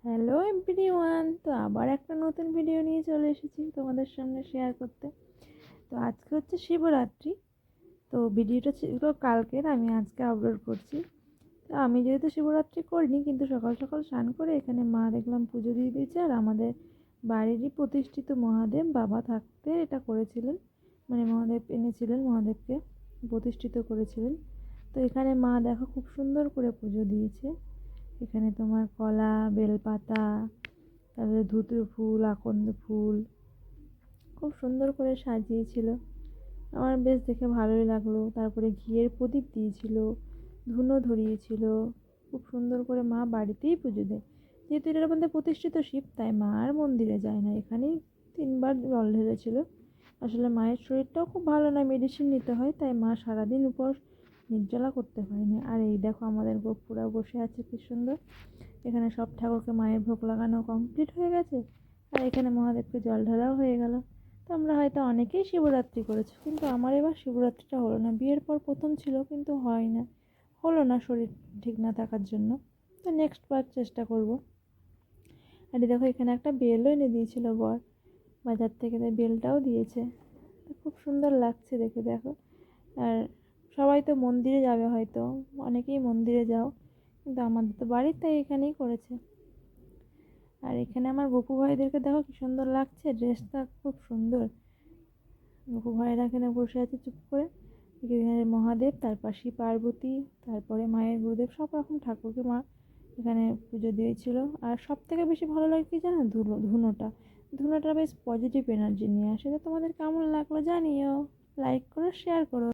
Hello everyone, তো আবার একটা নতুন ভিডিও নিয়ে চলে এসেছি তোমাদের সামনে শেয়ার করতে। তো আজকে হচ্ছে শিবরাত্রি। তো ভিডিওটা ছিল কালকের, আমি আজকে আপলোড করছি। তো আমি যেহেতু শিবরাত্রি করিনি, কিন্তু সকাল সকাল স্নান করে এখানে মা দেখলাম পুজো দিয়ে দিয়েছে। আর আমাদের বাড়িরই প্রতিষ্ঠিত মহাদেব বাবা থাকতে এটা করেছিলেন, মানে মহাদেব এনেছিলেন, মহাদেবকে প্রতিষ্ঠিত করেছিলেন। তো এখানে মা দেখো খুব সুন্দর করে পুজো দিয়েছে। এখানে তোমার কলা, বেলপাতা, তারপরে ধুতরো ফুল, আকন্দ ফুল খুব সুন্দর করে সাজিয়েছিল। আমার বেশ দেখে ভালোই লাগলো। তারপরে ঘিয়ের প্রদীপ দিয়েছিল, ধুনো ধরিয়েছিল। খুব সুন্দর করে মা বাড়িতেই পুজো দেয়। যেহেতু এটার মধ্যে প্রতিষ্ঠিত শিব, তাই মা আর মন্দিরে যায় না, এখানেই 3বার জল ঢেলেছিল। আসলে মায়ের শরীরটাও খুব ভালো নয়, মেডিসিন নিতে হয়, তাই মা সারাদিন উপোস নির্জলা করতে পারেনি। আর এই দেখো আমাদের গোপুরা বসে আছে কি সুন্দর। এখানে সব ঠাকুরকে মায়ের ভোগ লাগানো কমপ্লিট হয়ে গেছে, আর এখানে মহাদেবকে জল ঢালাও হয়ে গেল। তো আমরা হয়তো অনেকেই শিবরাত্রি করেছি, কিন্তু আমার এবার শিবরাত্রিটা হলো না। বিয়ের পর প্রথম ছিল, কিন্তু হয় না, হলো না শরীর ঠিক না থাকার জন্য। তো নেক্সট বার চেষ্টা করব। আর দেখো এখানে একটা বেলও এনে দিয়েছিল বর বাজার থেকে, তাই বেলটাও দিয়েছে। তো খুব সুন্দর লাগছে দেখে, দেখো। আর সবাই তো মন্দিরে যাবে হয়তো, অনেকেই মন্দিরে যাও, কিন্তু আমাদের তো বাড়ির, তাই এখানেই করেছে। আর এখানে আমার গপু ভাইদেরকে দেখো কি সুন্দর লাগছে, ড্রেসটা খুব সুন্দর। গপু ভাইরা এখানে বসে আছে চুপ করে। এখানে মহাদেব, তার পাশে পার্বতী, তারপরে মায়ের গুরুদেব, সব রকম ঠাকুরকে মা এখানে পুজো দিয়েছিল। আর সব থেকে বেশি ভালো লাগে কি জানো, ধুনোটা। ধুনোটা বেশ পজিটিভ এনার্জি নিয়ে আসে। তো তোমাদের কেমন লাগলো জানিও, লাইক করো, শেয়ার করো।